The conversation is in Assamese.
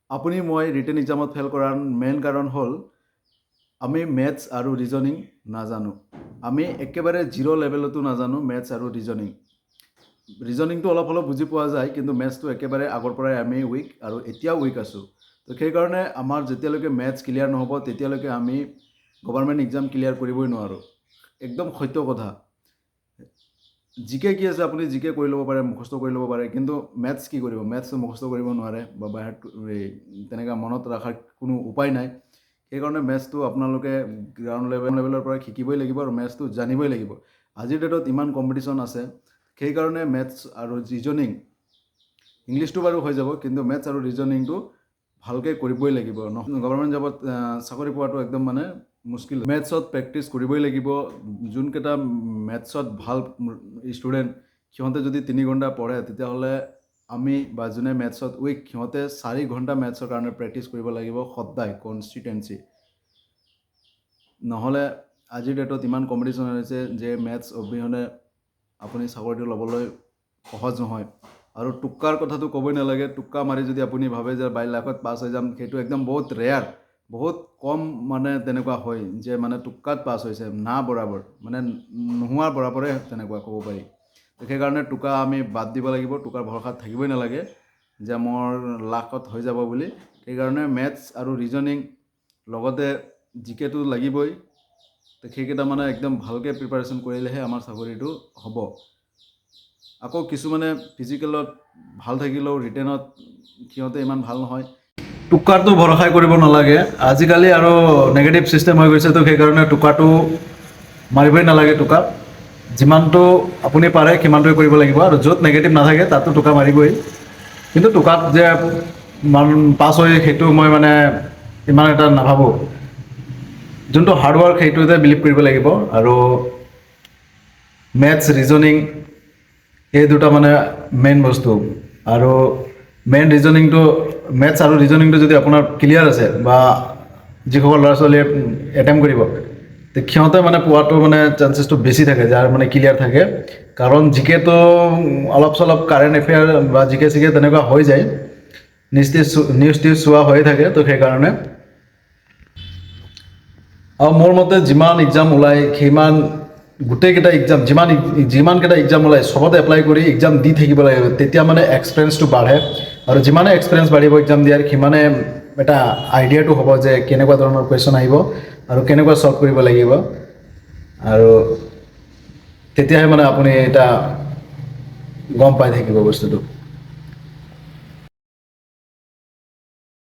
আপুনি মই ৰিটেন এক্সামত ফেইল কৰাৰ মেইন কাৰণ হ'ল আমি মেথছ আৰু ৰিজনিং নাজানো। আমি একেবাৰে জিৰ' লেভেলতো নাজানো মেথছ আৰু ৰিজনিং। ৰিজনিংটো অলপ অলপ বুজি পোৱা যায়, কিন্তু মেথছটো একেবাৰে আগৰ পৰাই আমি উইক আৰু এতিয়াও উইক আছোঁ। তো সেইকাৰণে আমাৰ যেতিয়ালৈকে মেথছ ক্লিয়াৰ নহ'ব তেতিয়ালৈকে আমি গভৰ্ণমেণ্ট এক্সাম ক্লিয়াৰ কৰিবই নোৱাৰোঁ। একদম সত্য কথা। জিকে কি আছে, আপুনি জিকে কৰি ল'ব পাৰে, মুখস্থ কৰি ল'ব পাৰে, কিন্তু মেথছ কি কৰিব? মেথছটো মুখস্থ কৰিব নোৱাৰে বা বাহিৰত তেনেকুৱা মনত ৰখাৰ কোনো উপায় নাই। সেইকাৰণে মেথছটো আপোনালোকে গ্ৰাউণ্ড লেভেলৰ পৰা শিকিবই লাগিব আৰু মেথছটো জানিবই লাগিব। আজিৰ ডেটত ইমান কম্পিটিশ্যন আছে, সেইকাৰণে মেথছ আৰু ৰিজনিং, ইংলিছটো বাৰু হৈ যাব, কিন্তু মেথছ আৰু ৰিজনিংটো ভালকৈ কৰিবই লাগিব। গভৰ্ণমেণ্ট জবত চাকৰি পোৱাটো একদম মানে মুস্কিল। মেথছত প্ৰেক্টিছ কৰিবই লাগিব। যোনকেইটা মেথছত ভাল ষ্টুডেণ্ট, সিহঁতে যদি 3 ঘণ্টা পঢ়ে, তেতিয়াহ'লে আমি বা যোনে মেথছত উইক, সিহঁতে 4 ঘণ্টা মেথছৰ কাৰণে প্ৰেক্টিছ কৰিব লাগিব সদায়, কনষ্টিটেঞ্চি। নহ'লে আজিৰ ডেটত ইমান কম্পিটিশ্যন হৈছে যে মেথছ অবিহনে আপুনি চাকৰিটো ল'বলৈ সহজ নহয়। আৰু টোক্কাৰ কথাটো ক'বই নালাগে। টোক্কা মাৰি যদি আপুনি ভাবে যে 22 লাখত পাছ হৈ যাম, সেইটো একদম বহুত ৰেয়াৰ, বহুত কম মানে তেনেকুৱা হয় যে মানে টোক্কাত পাছ হৈছে, না বৰাবৰ, মানে নোহোৱাৰ বৰাবৰে তেনেকুৱা ক'ব পাৰি। সেইকাৰণে টোকা আমি বাদ দিব লাগিব। টোকাৰ ভৰসাত থাকিবই নালাগে যে মোৰ লাখত হৈ যাব বুলি। সেইকাৰণে মেথছ আৰু ৰিজনিং লগতে জিকেটো লাগিবই। তো সেইকেইটা মানে একদম ভালকৈ প্ৰিপাৰেশ্যন কৰিলেহে আমাৰ চাকৰিটো হ'ব। আকৌ কিছুমানে ফিজিকেলত ভাল থাকিলেও ৰিটেনত সিহঁতে ইমান ভাল নহয়। টোক্কাৰটো ভৰসাই কৰিব নালাগে। আজিকালি আৰু নেগেটিভ ছিষ্টেম হৈ গৈছে, তো সেইকাৰণে টোকাটো মাৰিবই নালাগে। টোকা যিমানটো আপুনি পাৰে সিমানটোৱে কৰিব লাগিব, আৰু য'ত নেগেটিভ নাথাকে তাততো টোকা মাৰিবই। কিন্তু টোকাত যে পাছ হৈ সেইটো মই মানে ইমান এটা নাভাবোঁ। যোনটো হাৰ্ডৱৰ্ক সেইটোতে বিলিভ কৰিব লাগিব। আৰু মেথছ ৰিজনিং এই দুটা মানে মেইন বস্তু। আৰু মেইন ৰিজনিংটো, মেথছ আৰু ৰিজনিংটো যদি আপোনাৰ ক্লিয়াৰ আছে, বা যিসকল ল'ৰা ছোৱালীয়ে এটেম্প কৰিব, সিহঁতে মানে পোৱাটো মানে চান্সেছটো বেছি থাকে, যাৰ মানে ক্লিয়াৰ থাকে। কাৰণ জিকেটো অলপ চলপ কাৰেণ্ট এফেয়াৰ বা জিকে চিকে তেনেকুৱা হৈ যায়, নিউজ টিউজ চোৱা হৈয়ে থাকে। তো সেইকাৰণে আৰু মোৰ মতে যিমান এক্সাম ওলায়, সিমান গোটেইকেইটা এক্সাম, যিমানকেইটা এক্সাম ওলায় চবতে এপ্লাই কৰি এক্সাম দি থাকিব লাগে। তেতিয়া মানে এক্সপিৰিয়েঞ্চটো বাঢ়ে, আৰু যিমানে এক্সপিৰিয়েঞ্চ বাঢ়িব এক্সাম দিয়াৰ, সিমানে এটা আইডিয়াটো হ'ব যে কেনেকুৱা ধৰণৰ কুৱেশ্যন আহিব আৰু কেনেকুৱা ছল্ভ কৰিব লাগিব। আৰু তেতিয়াহে মানে আপুনি এটা গম পাই থাকিব বস্তুটো।